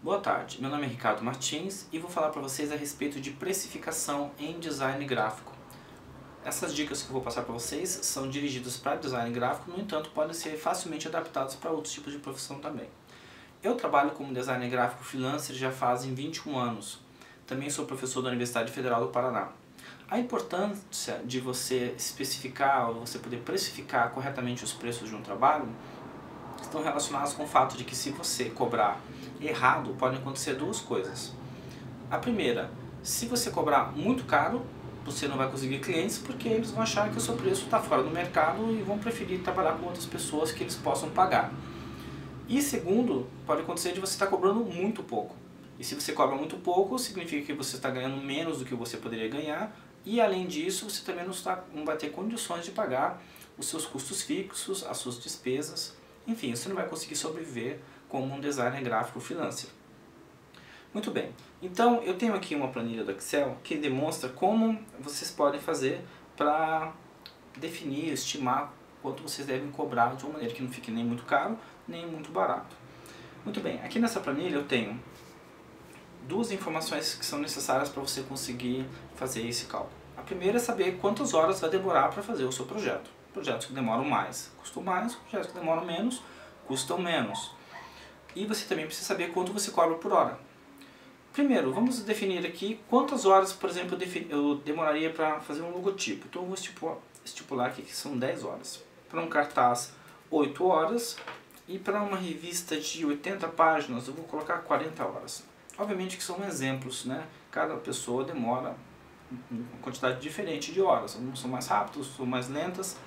Boa tarde, meu nome é Ricardo Martins e vou falar para vocês a respeito de precificação em design gráfico. Essas dicas que eu vou passar para vocês são dirigidas para design gráfico, no entanto podem ser facilmente adaptadas para outros tipos de profissão também. Eu trabalho como designer gráfico freelancer já fazem 21 anos. Também sou professor da Universidade Federal do Paraná. A importância de você especificar, ou você poder precificar corretamente os preços de um trabalho, estão relacionados com o fato de que se você cobrar errado, podem acontecer duas coisas. A primeira, se você cobrar muito caro, você não vai conseguir clientes porque eles vão achar que o seu preço está fora do mercado e vão preferir trabalhar com outras pessoas que eles possam pagar. E segundo, pode acontecer de você estar cobrando muito pouco. E se você cobra muito pouco, significa que você está ganhando menos do que você poderia ganhar e além disso, você também não vai ter condições de pagar os seus custos fixos, as suas despesas. Enfim, você não vai conseguir sobreviver como um designer gráfico freelancer. Muito bem, então eu tenho aqui uma planilha do Excel que demonstra como vocês podem fazer para definir, estimar quanto vocês devem cobrar de uma maneira que não fique nem muito caro, nem muito barato. Muito bem, aqui nessa planilha eu tenho duas informações que são necessárias para você conseguir fazer esse cálculo. A primeira é saber quantas horas vai demorar para fazer o seu projeto. Projetos que demoram mais custam mais, projetos que demoram menos custam menos. E você também precisa saber quanto você cobra por hora. Primeiro, vamos definir aqui quantas horas, por exemplo, eu demoraria para fazer um logotipo. Então eu vou estipular aqui que são 10 horas. Para um cartaz, 8 horas. E para uma revista de 80 páginas, eu vou colocar 40 horas. Obviamente que são exemplos, né? Cada pessoa demora uma quantidade diferente de horas. Alguns são mais rápidos, são mais lentas.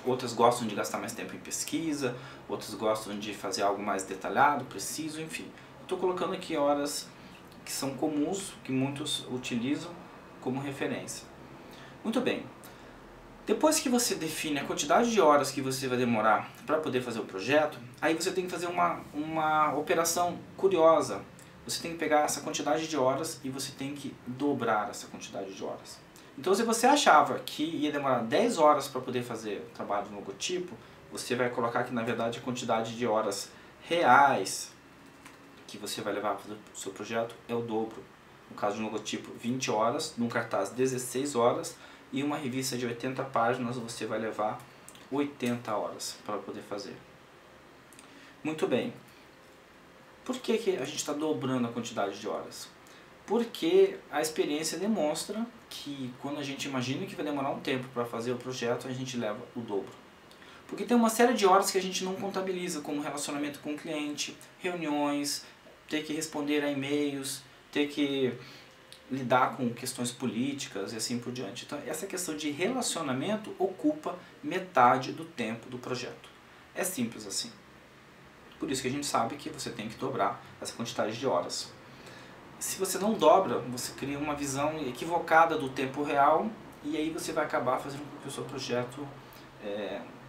Outras gostam de gastar mais tempo em pesquisa, outros gostam de fazer algo mais detalhado, preciso, enfim. Estou colocando aqui horas que são comuns, que muitos utilizam como referência. Muito bem. Depois que você define a quantidade de horas que você vai demorar para poder fazer o projeto, aí você tem que fazer uma operação curiosa. Você tem que pegar essa quantidade de horas e você tem que dobrar essa quantidade de horas. Então se você achava que ia demorar 10 horas para poder fazer o trabalho do logotipo, você vai colocar que na verdade a quantidade de horas reais que você vai levar para o seu projeto é o dobro. No caso de um logotipo, 20 horas, num cartaz 16 horas e uma revista de 80 páginas você vai levar 80 horas para poder fazer. Muito bem. Por que a gente está dobrando a quantidade de horas? Porque a experiência demonstra que quando a gente imagina que vai demorar um tempo para fazer o projeto, a gente leva o dobro. Porque tem uma série de horas que a gente não contabiliza, como relacionamento com o cliente, reuniões, ter que responder a e-mails, ter que lidar com questões políticas e assim por diante. Então essa questão de relacionamento ocupa metade do tempo do projeto. É simples assim. Por isso que a gente sabe que você tem que dobrar essa quantidade de horas. Se você não dobra, você cria uma visão equivocada do tempo real e aí você vai acabar fazendo com que o seu projeto,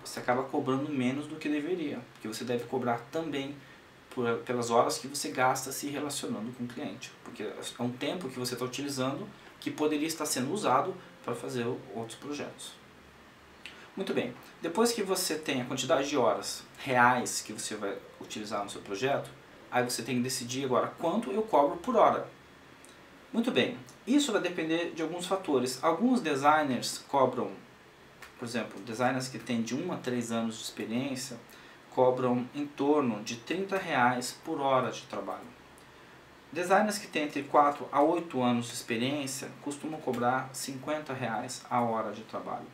você acaba cobrando menos do que deveria. Porque você deve cobrar também pelas horas que você gasta se relacionando com o cliente. Porque é um tempo que você está utilizando que poderia estar sendo usado para fazer outros projetos. Muito bem, depois que você tem a quantidade de horas reais que você vai utilizar no seu projeto, aí você tem que decidir agora quanto eu cobro por hora. Muito bem, isso vai depender de alguns fatores. Alguns designers cobram, por exemplo, designers que têm de 1 a 3 anos de experiência, cobram em torno de R$30 por hora de trabalho. Designers que têm entre 4 a 8 anos de experiência costumam cobrar R$50 a hora de trabalho.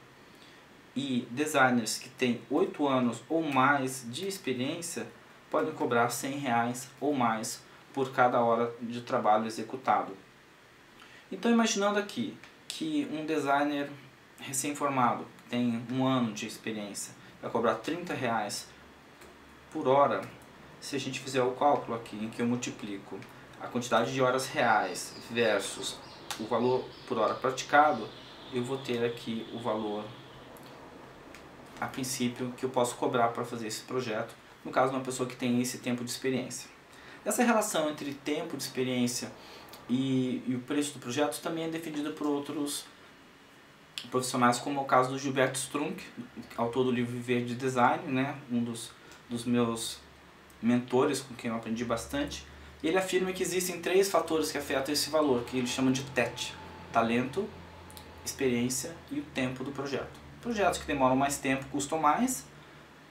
E designers que têm 8 anos ou mais de experiência podem cobrar R$100 ou mais por cada hora de trabalho executado. Então imaginando aqui que um designer recém-formado, tem 1 ano de experiência, vai cobrar R$30 por hora, se a gente fizer o cálculo aqui em que eu multiplico a quantidade de horas reais versus o valor por hora praticado, eu vou ter aqui o valor a princípio que eu posso cobrar para fazer esse projeto, no caso de uma pessoa que tem esse tempo de experiência. Essa relação entre tempo de experiência e o preço do projeto também é definida por outros profissionais, como é o caso do Gilberto Strunk, autor do livro Viver de Design, né? Um dos meus mentores, com quem eu aprendi bastante, Ele afirma que existem 3 fatores que afetam esse valor, que ele chama de TET: talento, experiência e o tempo do projeto. Projetos que demoram mais tempo custam mais.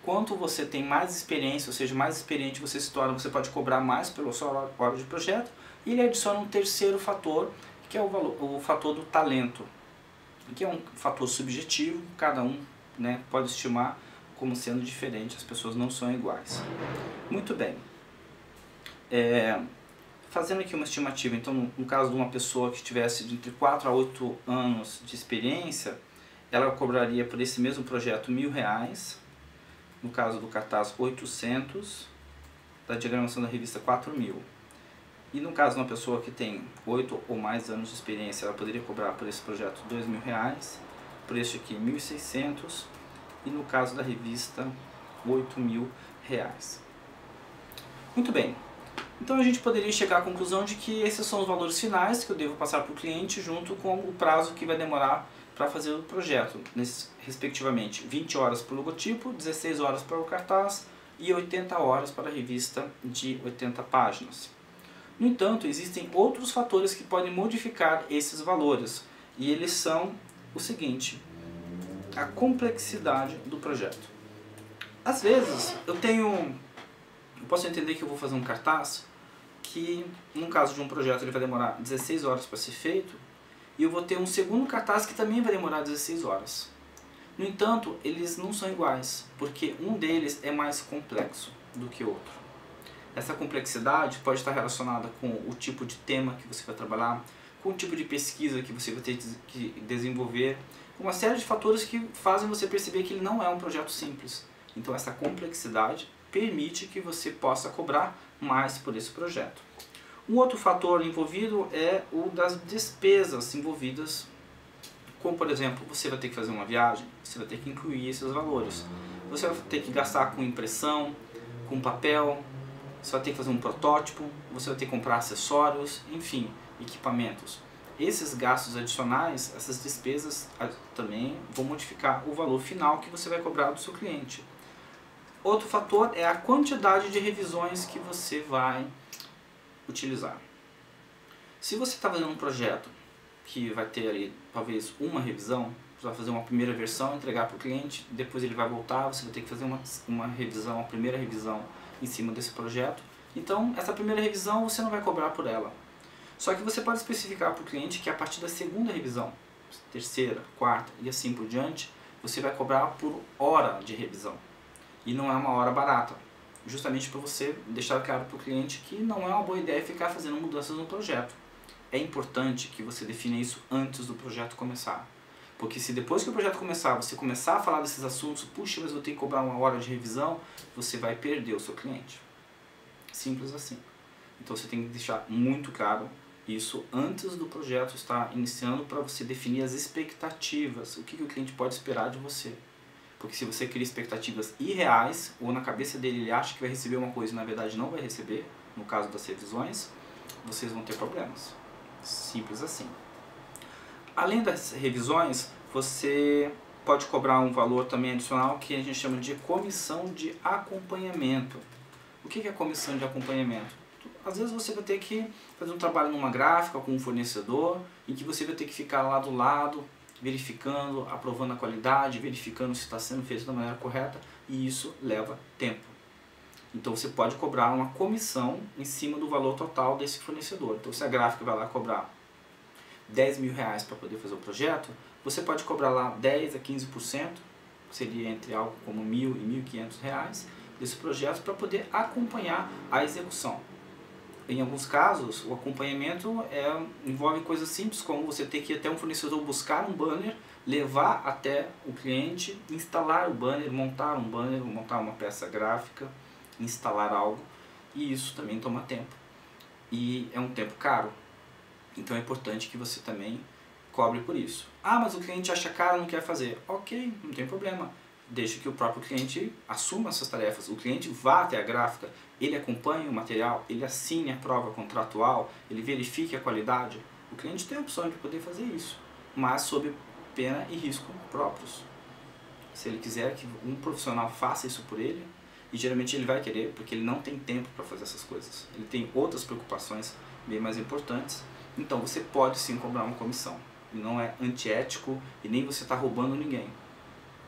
Quanto você tem mais experiência, ou seja, mais experiente você se torna, você pode cobrar mais pela sua hora de projeto. E ele adiciona um terceiro fator, que é o fator do talento, que é um fator subjetivo, cada um, né, pode estimar como sendo diferente, as pessoas não são iguais. Muito bem. Fazendo aqui uma estimativa, então no caso de uma pessoa que tivesse de entre 4 a 8 anos de experiência, ela cobraria por esse mesmo projeto R$1.000, no caso do cartaz 800, da diagramação da revista 4.000. E no caso de uma pessoa que tem 8 ou mais anos de experiência, ela poderia cobrar por esse projeto R$2.000, preço aqui R$1.600, e no caso da revista R$8.000. Muito bem. Então a gente poderia chegar à conclusão de que esses são os valores finais que eu devo passar para o cliente junto com o prazo que vai demorar para fazer o projeto, respectivamente 20 horas para o logotipo, 16 horas para o cartaz e 80 horas para a revista de 80 páginas. No entanto, existem outros fatores que podem modificar esses valores, e eles são o seguinte: a complexidade do projeto. Às vezes eu posso entender que eu vou fazer um cartaz que, no caso de um projeto, ele vai demorar 16 horas para ser feito, e eu vou ter um segundo cartaz que também vai demorar 16 horas. No entanto, eles não são iguais, porque um deles é mais complexo do que o outro. Essa complexidade pode estar relacionada com o tipo de tema que você vai trabalhar, com o tipo de pesquisa que você vai ter que desenvolver, uma série de fatores que fazem você perceber que ele não é um projeto simples. Então essa complexidade permite que você possa cobrar mais por esse projeto. Um outro fator envolvido é o das despesas envolvidas, como por exemplo, você vai ter que fazer uma viagem, você vai ter que incluir esses valores. Você vai ter que gastar com impressão, com papel, você vai ter que fazer um protótipo, você vai ter que comprar acessórios, enfim, equipamentos. Esses gastos adicionais, essas despesas também vão modificar o valor final que você vai cobrar do seu cliente. Outro fator é a quantidade de revisões que você vai utilizar. Se você está fazendo um projeto que vai ter ali talvez uma revisão, você vai fazer uma primeira versão, entregar para o cliente, depois ele vai voltar, você vai ter que fazer uma revisão, uma primeira revisão em cima desse projeto. Então essa primeira revisão você não vai cobrar por ela. Só que você pode especificar para o cliente que a partir da segunda revisão, terceira, quarta e assim por diante, você vai cobrar por hora de revisão. E não é uma hora barata, justamente para você deixar claro para o cliente que não é uma boa ideia ficar fazendo mudanças no projeto. É importante que você defina isso antes do projeto começar. Porque se depois que o projeto começar, você começar a falar desses assuntos, puxa, mas eu tenho que cobrar uma hora de revisão, você vai perder o seu cliente. Simples assim. Então você tem que deixar muito claro isso antes do projeto estar iniciando, para você definir as expectativas, o que o cliente pode esperar de você. Porque se você cria expectativas irreais, ou na cabeça dele ele acha que vai receber uma coisa e na verdade não vai receber, no caso das revisões, vocês vão ter problemas. Simples assim. Além das revisões, você pode cobrar um valor também adicional que a gente chama de comissão de acompanhamento. O que é comissão de acompanhamento? Às vezes você vai ter que fazer um trabalho numa gráfica com um fornecedor, em que você vai ter que ficar lá do lado, verificando, aprovando a qualidade, verificando se está sendo feito da maneira correta, e isso leva tempo. Então você pode cobrar uma comissão em cima do valor total desse fornecedor. Então se a gráfica vai lá cobrar R$10.000 para poder fazer o projeto, você pode cobrar lá 10 a 15%, seria entre algo como R$1.000 e R$1.500 desse projeto, para poder acompanhar a execução. Em alguns casos, o acompanhamento envolve coisas simples, como você ter que ir até um fornecedor buscar um banner, levar até o cliente, instalar o banner, montar uma peça gráfica, instalar algo, e isso também toma tempo. E é um tempo caro, então é importante que você também cobre por isso. Ah, mas o cliente acha caro e não quer fazer. Ok, não tem problema. Deixe que o próprio cliente assuma essas tarefas. O cliente vá até a gráfica, ele acompanhe o material, ele assine a prova contratual, ele verifique a qualidade. O cliente tem a opção de poder fazer isso, mas sob pena e risco próprios. Se ele quiser que um profissional faça isso por ele, E geralmente ele vai querer porque ele não tem tempo para fazer essas coisas. Ele tem outras preocupações bem mais importantes. Então você pode sim cobrar uma comissão. E não é antiético e nem você está roubando ninguém.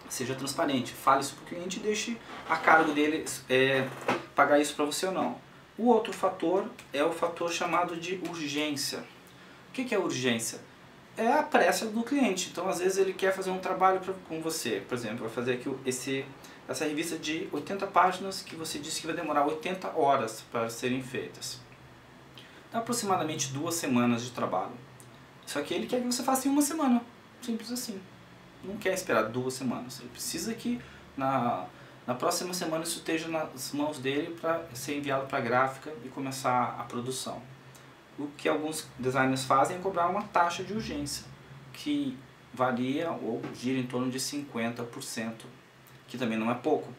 Seja transparente, fale isso para o cliente e deixe a cargo dele pagar isso para você ou não. O outro fator é o fator chamado de urgência. O que é urgência? É a pressa do cliente. Então às vezes ele quer fazer um trabalho com você. Por exemplo, vai fazer aqui essa revista de 80 páginas que você disse que vai demorar 80 horas para serem feitas. Dá aproximadamente 2 semanas de trabalho. Só que ele quer que você faça em 1 semana. Simples assim. Não quer esperar 2 semanas. Ele precisa que na próxima semana isso esteja nas mãos dele para ser enviado para a gráfica e começar a produção. O que alguns designers fazem é cobrar uma taxa de urgência, que varia ou gira em torno de 50%, que também não é pouco,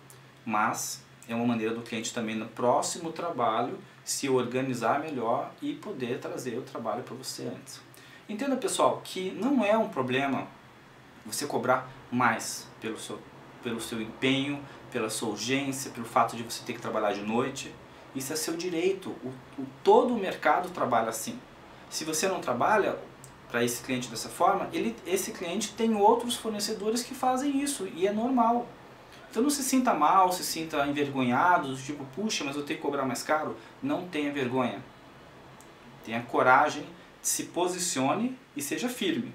mas é uma maneira do cliente também no próximo trabalho se organizar melhor e poder trazer o trabalho para você antes. Entenda, pessoal, que não é um problema você cobrar mais pelo seu empenho, pela sua urgência, pelo fato de você ter que trabalhar de noite. Isso é seu direito. Todo o mercado trabalha assim. Se você não trabalha para esse cliente dessa forma, esse cliente tem outros fornecedores que fazem isso e é normal. Então não se sinta mal, se sinta envergonhado, tipo, puxa, mas eu tenho que cobrar mais caro. Não tenha vergonha. Tenha coragem, se posicione e seja firme.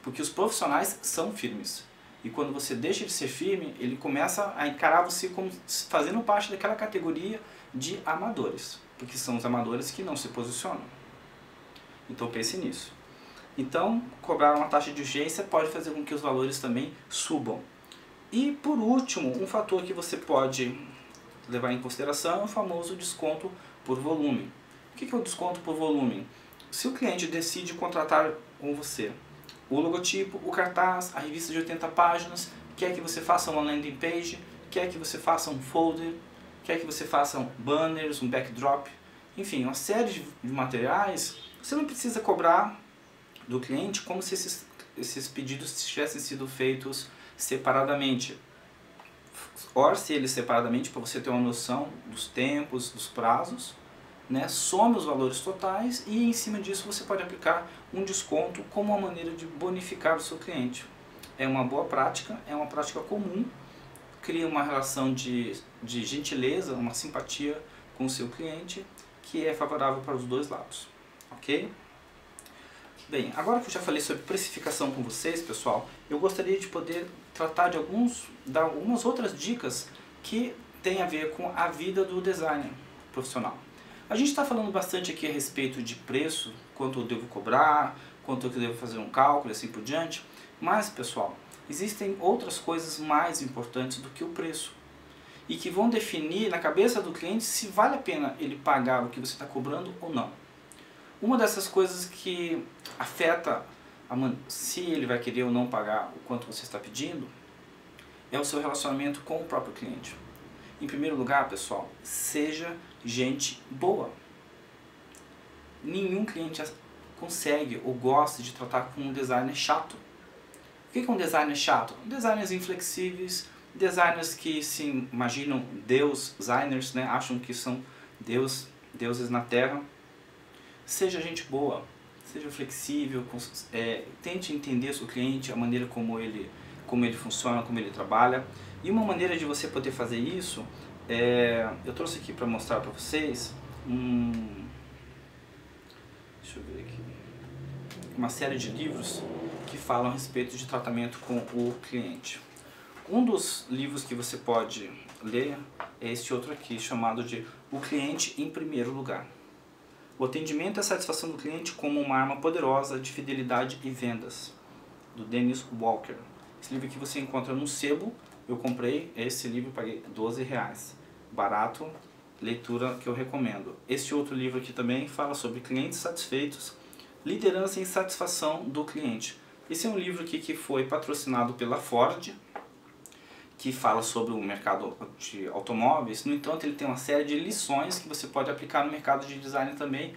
Porque os profissionais são firmes. E quando você deixa de ser firme, ele começa a encarar você como fazendo parte daquela categoria de amadores. Porque são os amadores que não se posicionam. Então pense nisso. Então, cobrar uma taxa de urgência pode fazer com que os valores também subam. E por último, um fator que você pode levar em consideração é o famoso desconto por volume. O que é o desconto por volume? Se o cliente decide contratar com você o logotipo, o cartaz, a revista de 80 páginas, quer que você faça uma landing page, quer que você faça um folder, quer que você faça banners, um backdrop, enfim, uma série de materiais, você não precisa cobrar do cliente como se esses pedidos tivessem sido feitos separadamente. Orce eles separadamente para você ter uma noção dos tempos, dos prazos, né? Some os valores totais e em cima disso você pode aplicar um desconto como uma maneira de bonificar o seu cliente. É uma boa prática, é uma prática comum, cria uma relação de gentileza, uma simpatia com o seu cliente que é favorável para os dois lados, ok? Bem, agora que eu já falei sobre precificação com vocês, pessoal, eu gostaria de poder tratar de dar algumas outras dicas que têm a ver com a vida do designer profissional. A gente está falando bastante aqui a respeito de preço, quanto eu devo cobrar, quanto eu devo fazer um cálculo e assim por diante, mas, pessoal, existem outras coisas mais importantes do que o preço e que vão definir na cabeça do cliente se vale a pena ele pagar o que você está cobrando ou não. Uma dessas coisas que afeta se ele vai querer ou não pagar o quanto você está pedindo é o seu relacionamento com o próprio cliente. Em primeiro lugar, pessoal, seja gente boa. Nenhum cliente consegue ou gosta de tratar com um designer chato. O que é um designer chato? Designers inflexíveis, designers que se imaginam designers, né? Acham que são deuses na terra. Seja gente boa, seja flexível, tente entender o seu cliente, a maneira como ele funciona, como ele trabalha. E uma maneira de você poder fazer isso, eu trouxe aqui para mostrar para vocês deixa eu ver aqui, uma série de livros que falam a respeito de tratamento com o cliente. Um dos livros que você pode ler é este outro aqui, chamado de O Cliente em Primeiro Lugar. O atendimento e a satisfação do cliente como uma arma poderosa de fidelidade e vendas, do Dennis Walker. Esse livro aqui você encontra no sebo. Eu comprei esse livro, paguei R$12. Barato, leitura que eu recomendo. Este outro livro aqui também fala sobre clientes satisfeitos, liderança e satisfação do cliente. Esse é um livro aqui que foi patrocinado pela Ford, que fala sobre o mercado de automóveis. No entanto, ele tem uma série de lições que você pode aplicar no mercado de design também,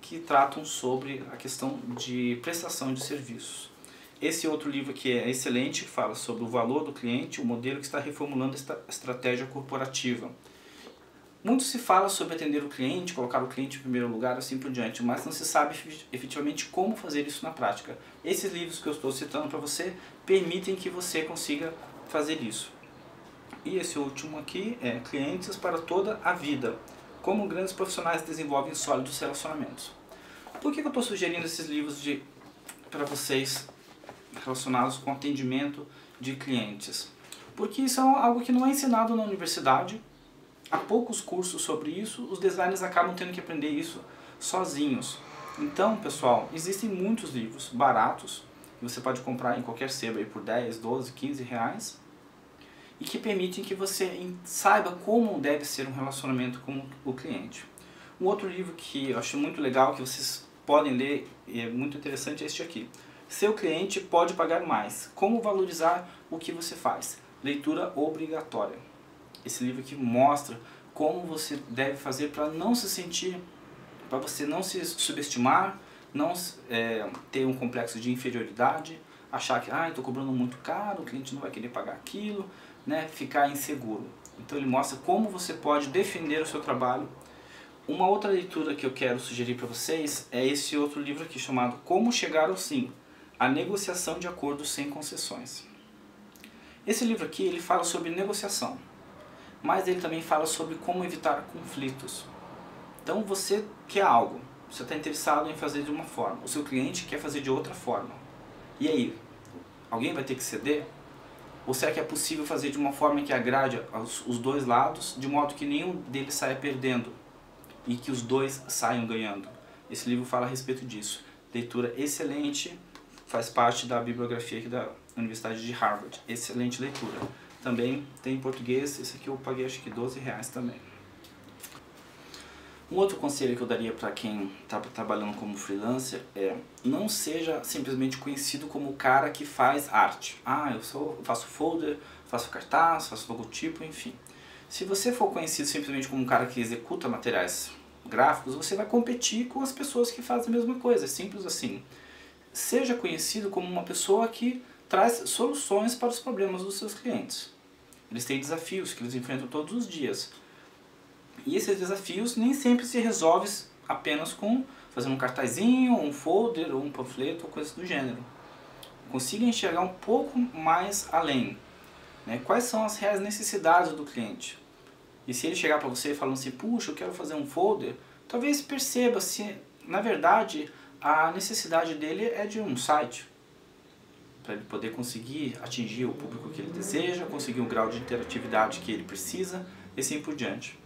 que tratam sobre a questão de prestação de serviços. Esse outro livro aqui é excelente, que fala sobre o valor do cliente, o modelo que está reformulando a estratégia corporativa. Muito se fala sobre atender o cliente, colocar o cliente em primeiro lugar, assim por diante, mas não se sabe efetivamente como fazer isso na prática. Esses livros que eu estou citando para você permitem que você consiga fazer isso. E esse último aqui é Clientes para toda a vida. Como grandes profissionais desenvolvem sólidos relacionamentos. Por que eu estou sugerindo esses livros para vocês relacionados com atendimento de clientes? Porque isso é algo que não é ensinado na universidade. Há poucos cursos sobre isso, os designers acabam tendo que aprender isso sozinhos. Então, pessoal, existem muitos livros baratos, que você pode comprar em qualquer sebo aí por 10, 12, 15 reais, e que permitem que você saiba como deve ser um relacionamento com o cliente. Um outro livro que eu acho muito legal, que vocês podem ler, e é muito interessante, é este aqui. Seu cliente pode pagar mais. Como valorizar o que você faz? Leitura obrigatória. Esse livro aqui mostra como você deve fazer para não se sentir, para você não se subestimar, não ter um complexo de inferioridade, achar que estou cobrando muito caro, o cliente não vai querer pagar aquilo, né? Ficar inseguro. Então ele mostra como você pode defender o seu trabalho. Uma outra leitura que eu quero sugerir para vocês é esse outro livro aqui chamado Como Chegar ao Sim, a negociação de acordos sem concessões. Esse livro aqui ele fala sobre negociação, mas ele também fala sobre como evitar conflitos. Então você quer algo, você está interessado em fazer de uma forma, o seu cliente quer fazer de outra forma. E aí, alguém vai ter que ceder? Ou será que é possível fazer de uma forma que agrade os dois lados, de modo que nenhum deles saia perdendo e que os dois saiam ganhando? Esse livro fala a respeito disso. Leitura excelente, faz parte da bibliografia aqui da Universidade de Harvard. Excelente leitura. Também tem em português, esse aqui eu paguei acho que 12 reais também. Um outro conselho que eu daria para quem está trabalhando como freelancer é: não seja simplesmente conhecido como o cara que faz arte. Eu faço folder, faço cartaz, faço logotipo, enfim. Se você for conhecido simplesmente como um cara que executa materiais gráficos, você vai competir com as pessoas que fazem a mesma coisa, é simples assim. Seja conhecido como uma pessoa que traz soluções para os problemas dos seus clientes. Eles têm desafios que eles enfrentam todos os dias. E esses desafios nem sempre se resolvem apenas com fazendo um cartazinho, um folder, ou um panfleto, ou coisa do gênero. Consiga enxergar um pouco mais além, né? Quais são as reais necessidades do cliente? E se ele chegar para você falando assim, puxa, eu quero fazer um folder, talvez perceba se, na verdade, a necessidade dele é de um site, para ele poder conseguir atingir o público que ele deseja, conseguir o grau de interatividade que ele precisa, e assim por diante.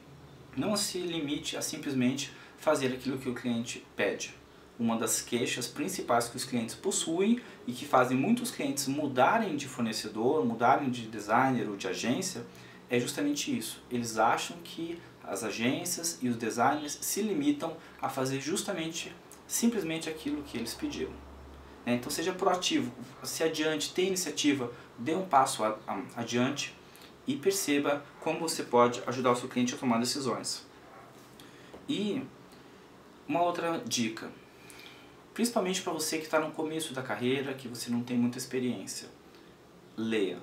Não se limite a simplesmente fazer aquilo que o cliente pede. Uma das queixas principais que os clientes possuem e que fazem muitos clientes mudarem de fornecedor, mudarem de designer ou de agência, é justamente isso. Eles acham que as agências e os designers se limitam a fazer simplesmente aquilo que eles pediram. Então seja proativo, se adiante, tenha iniciativa, dê um passo adiante e perceba como você pode ajudar o seu cliente a tomar decisões. E uma outra dica, principalmente para você que está no começo da carreira, que você não tem muita experiência: leia,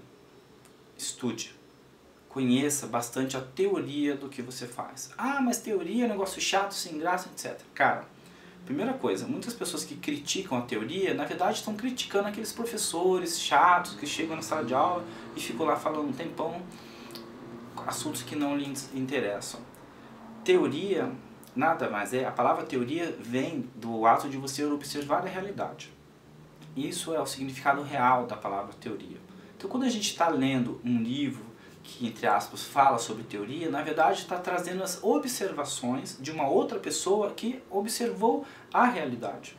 estude, conheça bastante a teoria do que você faz. Mas teoria é um negócio chato, sem graça, etc. Cara, primeira coisa, muitas pessoas que criticam a teoria, na verdade estão criticando aqueles professores chatos que chegam na sala de aula e ficam lá falando um tempão assuntos que não lhes interessam. Teoria nada mais é, a palavra teoria vem do ato de você observar a realidade. Isso é o significado real da palavra teoria. Então quando a gente está lendo um livro que, entre aspas, fala sobre teoria, na verdade está trazendo as observações de uma outra pessoa que observou a realidade.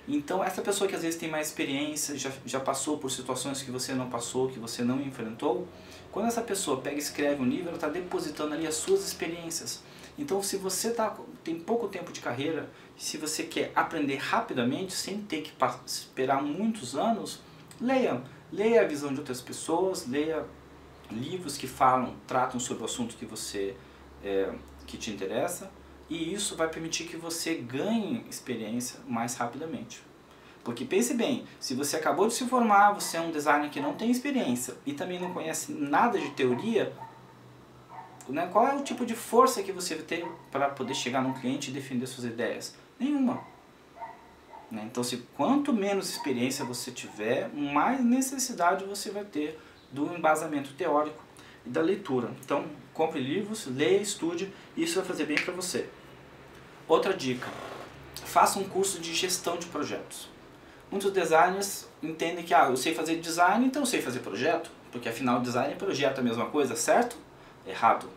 Então essa pessoa que às vezes tem mais experiência, já passou por situações que você não passou, que você não enfrentou, quando essa pessoa pega e escreve um livro, ela está depositando ali as suas experiências. Então se você tem pouco tempo de carreira, se você quer aprender rapidamente, sem ter que esperar muitos anos, leia a visão de outras pessoas, leia livros que tratam sobre o assunto que te interessa, e isso vai permitir que você ganhe experiência mais rapidamente. Porque pense bem, se você acabou de se formar, você é um designer que não tem experiência e também não conhece nada de teoria, né, qual é o tipo de força que você tem para poder chegar num cliente e defender suas ideias? Nenhuma. Né? Então, quanto menos experiência você tiver, mais necessidade você vai ter do embasamento teórico e da leitura. Então, compre livros, leia, estude, e isso vai fazer bem para você. Outra dica, faça um curso de gestão de projetos. Muitos designers entendem que eu sei fazer design, então eu sei fazer projeto, porque afinal design e projeto é a mesma coisa, certo? Errado.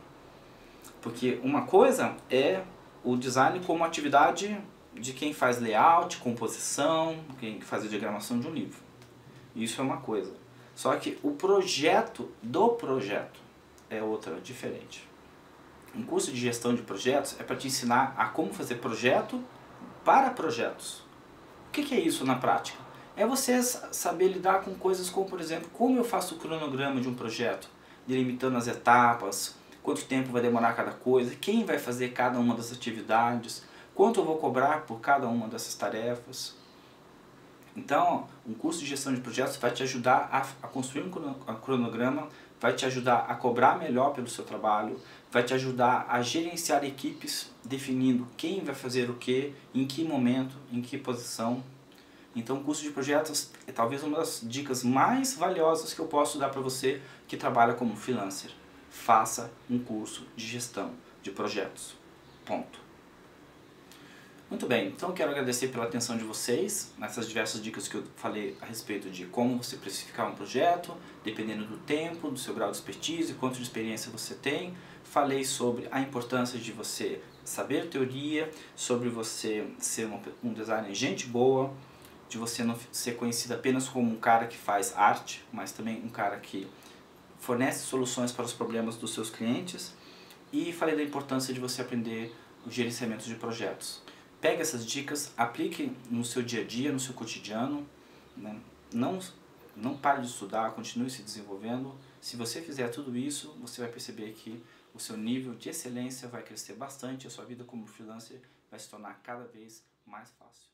Porque uma coisa é o design como atividade de quem faz layout, composição, quem faz a diagramação de um livro. Isso é uma coisa. Só que o projeto do projeto é outra, diferente. Um curso de gestão de projetos é para te ensinar a como fazer projeto para projetos. O que é isso na prática? É você saber lidar com coisas como, por exemplo, como eu faço o cronograma de um projeto, delimitando as etapas, quanto tempo vai demorar cada coisa, quem vai fazer cada uma das atividades, quanto eu vou cobrar por cada uma dessas tarefas. Então, um curso de gestão de projetos vai te ajudar a construir um cronograma, vai te ajudar a cobrar melhor pelo seu trabalho, vai te ajudar a gerenciar equipes, definindo quem vai fazer o que, em que momento, em que posição. Então, o curso de projetos é talvez uma das dicas mais valiosas que eu posso dar para você que trabalha como freelancer. Faça um curso de gestão de projetos. Ponto. Muito bem, então eu quero agradecer pela atenção de vocês nessas diversas dicas que eu falei a respeito de como você precificar um projeto, dependendo do tempo, do seu grau de expertise, quanto de experiência você tem. Falei sobre a importância de você saber teoria, sobre você ser um designer gente boa, de você não ser conhecido apenas como um cara que faz arte, mas também um cara que fornece soluções para os problemas dos seus clientes. E falei da importância de você aprender o gerenciamento de projetos. Pegue essas dicas, aplique no seu dia a dia, no seu cotidiano, né? Não pare de estudar, continue se desenvolvendo. Se você fizer tudo isso, você vai perceber que o seu nível de excelência vai crescer bastante e a sua vida como freelancer vai se tornar cada vez mais fácil.